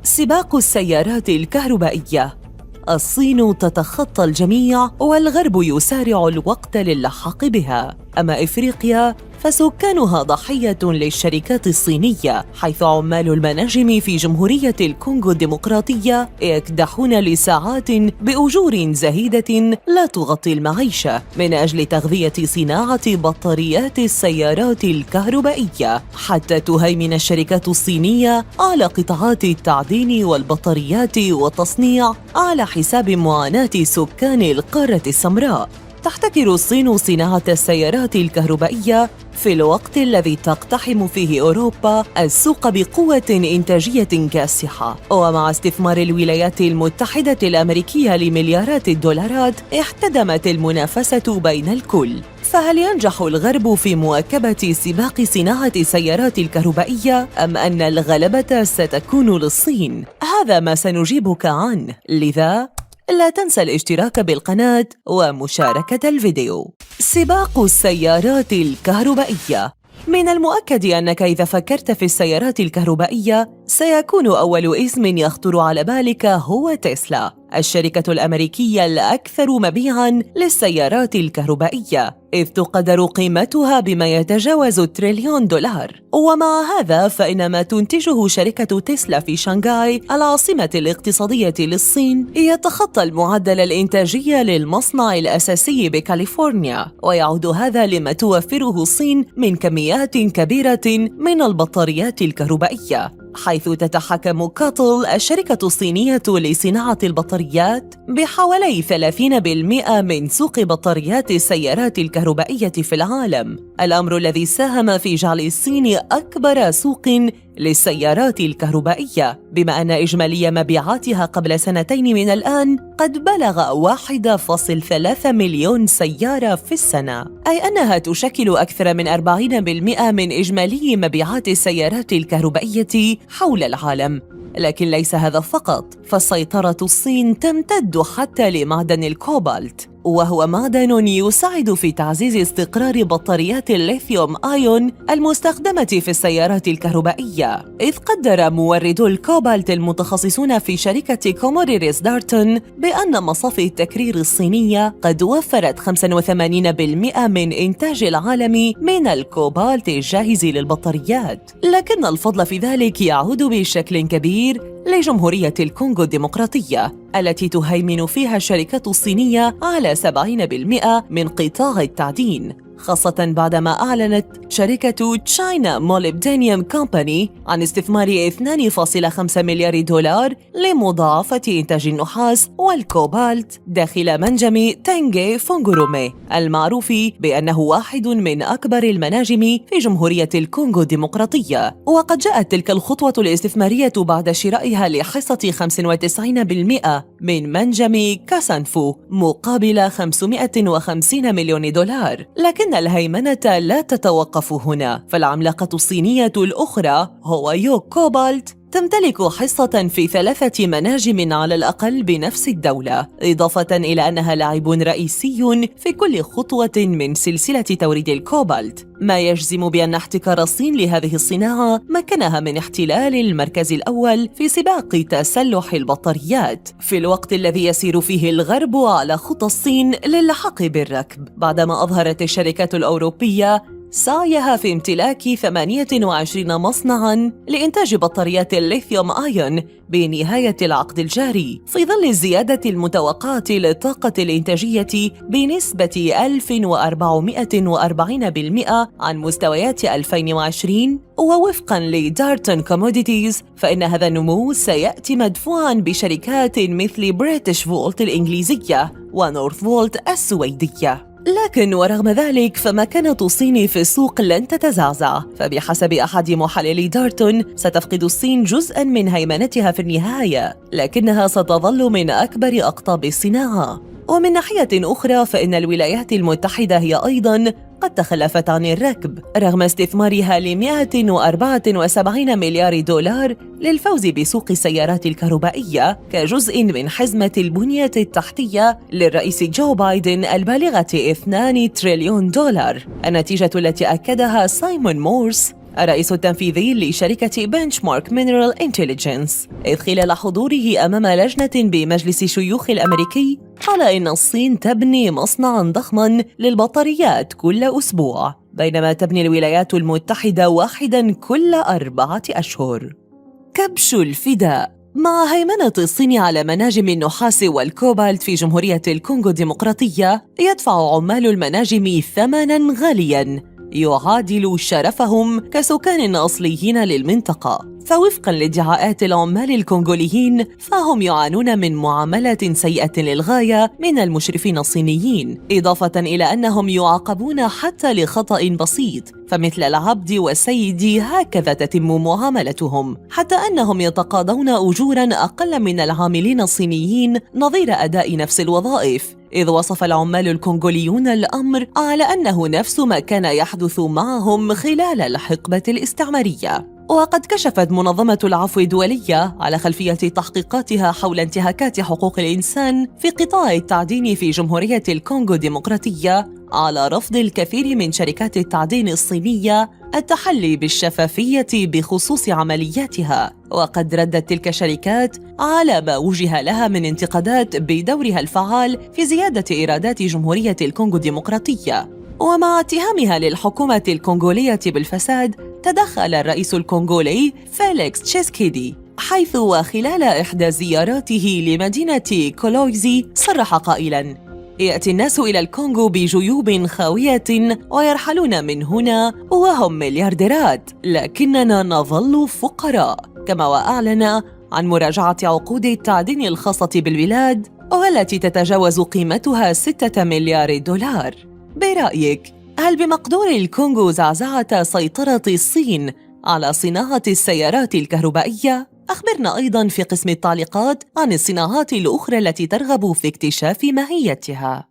سباق السيارات الكهربائية. الصين تتخطى الجميع والغرب يسارع الوقت للحاق بها، أما إفريقيا فسكانها ضحية للشركات الصينية، حيث عمال المناجم في جمهورية الكونغو الديمقراطية يكدحون لساعات بأجور زهيدة لا تغطي المعيشة من أجل تغذية صناعة بطاريات السيارات الكهربائية، حتى تهيمن الشركات الصينية على قطاعات التعدين والبطاريات والتصنيع على حساب معاناة سكان القارة السمراء. تحتكر الصين صناعة السيارات الكهربائية في الوقت الذي تقتحم فيه أوروبا السوق بقوة إنتاجية كاسحة، ومع استثمار الولايات المتحدة الأمريكية لمليارات الدولارات احتدمت المنافسة بين الكل. فهل ينجح الغرب في مواكبة سباق صناعة السيارات الكهربائية أم أن الغلبة ستكون للصين؟ هذا ما سنجيبك عنه، لذا لا تنسى الاشتراك بالقناة ومشاركة الفيديو. سباق السيارات الكهربائية. من المؤكد أنك إذا فكرت في السيارات الكهربائية سيكون أول اسم يخطر على بالك هو تسلا، الشركة الأمريكية الأكثر مبيعاً للسيارات الكهربائية، إذ تقدر قيمتها بما يتجاوز $1 تريليون. ومع هذا فإن ما تنتجه شركة تسلا في شنغهاي العاصمة الاقتصادية للصين يتخطى المعدل الإنتاجي للمصنع الأساسي بكاليفورنيا، ويعود هذا لما توفره الصين من كميات كبيرة من البطاريات الكهربائية، حيث تتحكم كاتل الشركة الصينية لصناعة البطاريات بحوالي 30% من سوق بطاريات السيارات الكهربائية في العالم، الأمر الذي ساهم في جعل الصين أكبر سوق للسيارات الكهربائية، بما أن إجمالي مبيعاتها قبل 2 من الآن قد بلغ 1.3 مليون سيارة في السنة، أي أنها تشكل أكثر من 40% من إجمالي مبيعات السيارات الكهربائية حول العالم. لكن ليس هذا فقط، فسيطرة الصين تمتد حتى لمعدن الكوبالت، وهو معدن يساعد في تعزيز استقرار بطاريات الليثيوم آيون المستخدمة في السيارات الكهربائية، إذ قدر موردو الكوبالت المتخصصون في شركة كوموديريس دارتون بأن مصافي التكرير الصينية قد وفرت 85% من إنتاج العالم من الكوبالت الجاهز للبطاريات، لكن الفضل في ذلك يعود بشكل كبير لجمهورية الكونغو الديمقراطية، التي تهيمن فيها الشركات الصينية على 70% من قطاع التعدين، خاصة بعدما أعلنت شركة تشاينا موليبدينيوم كومباني عن استثمار $2.5 مليار لمضاعفة إنتاج النحاس والكوبالت داخل منجم تنجي فونغورومي، المعروف بأنه واحد من أكبر المناجم في جمهورية الكونغو الديمقراطية. وقد جاءت تلك الخطوة الاستثمارية بعد شرائها لحصة 95% من منجم كاسانفو مقابل $550 مليون، لكن الهيمنة لا تتوقف هنا، فالعملاقة الصينية الأخرى هوايو كوبالت تمتلك حصة في 3 مناجم على الأقل بنفس الدولة، إضافة إلى أنها لاعب رئيسي في كل خطوة من سلسلة توريد الكوبالت، ما يجزم بأن احتكار الصين لهذه الصناعة مكنها من احتلال المركز الأول في سباق تسلح البطاريات، في الوقت الذي يسير فيه الغرب على خطى الصين للحاق بالركب، بعدما أظهرت الشركات الأوروبية سعيها في امتلاك 28 مصنعاً لإنتاج بطاريات الليثيوم آيون بنهاية العقد الجاري، في ظل الزيادة المتوقعة للطاقة الإنتاجية بنسبة 1440% عن مستويات 2020. ووفقاً لدارتون كوموديتيز فإن هذا النمو سيأتي مدفوعاً بشركات مثل بريتش فولت الإنجليزية ونورث فولت السويدية. لكن ورغم ذلك فمكانة الصين في السوق لن تتزعزع، فبحسب أحد محللي دارتون ستفقد الصين جزءاً من هيمنتها في النهاية، لكنها ستظل من أكبر أقطاب الصناعة. ومن ناحية أخرى فإن الولايات المتحدة هي أيضاً قد تخلفت عن الركب رغم استثمارها $174 مليار للفوز بسوق السيارات الكهربائية كجزء من حزمة البنية التحتية للرئيس جو بايدن البالغة $2 تريليون، النتيجة التي أكدها سايمون مورس الرئيس التنفيذي لشركة بنشمارك مينرال انتليجنس، إذ خلال حضوره أمام لجنة بمجلس شيوخ الأمريكي قال إن الصين تبني مصنعاً ضخماً للبطاريات كل أسبوع، بينما تبني الولايات المتحدة واحداً كل 4 أشهر. كبش الفداء. مع هيمنة الصين على مناجم النحاس والكوبالت في جمهورية الكونغو الديمقراطية، يدفع عمال المناجم ثمناً غالياً يعادل شرفهم كسكان أصليين للمنطقة. فوفقاً لادعاءات العمال الكونغوليين، فهم يعانون من معاملة سيئة للغاية من المشرفين الصينيين، إضافة إلى أنهم يعاقبون حتى لخطأ بسيط، فمثل العبد والسيد هكذا تتم معاملتهم، حتى أنهم يتقاضون أجوراً أقل من العاملين الصينيين نظير أداء نفس الوظائف. إذ وصف العمال الكونغوليون الأمر على أنه نفس ما كان يحدث معهم خلال الحقبة الاستعمارية. وقد كشفت منظمة العفو الدولية على خلفية تحقيقاتها حول انتهاكات حقوق الإنسان في قطاع التعدين في جمهورية الكونغو الديمقراطية على رفض الكثير من شركات التعدين الصينية التحلي بالشفافية بخصوص عملياتها. وقد ردت تلك الشركات على ما وجه لها من انتقادات بدورها الفعال في زيادة إيرادات جمهورية الكونغو الديمقراطية. ومع اتهامها للحكومة الكونغولية بالفساد، تدخل الرئيس الكونغولي فيليكس تشيسكيدي، حيث وخلال إحدى زياراته لمدينة كولويزي صرح قائلاً: يأتي الناس إلى الكونغو بجيوب خاوية ويرحلون من هنا وهم مليارديرات، لكننا نظل فقراء. كما وأعلن عن مراجعة عقود التعدين الخاصة بالبلاد والتي تتجاوز قيمتها 6 مليار دولار. برأيك، هل بمقدور الكونغو زعزعة سيطرة الصين على صناعة السيارات الكهربائية؟ أخبرنا أيضاً في قسم التعليقات عن الصناعات الأخرى التي ترغب في اكتشاف ماهيتها.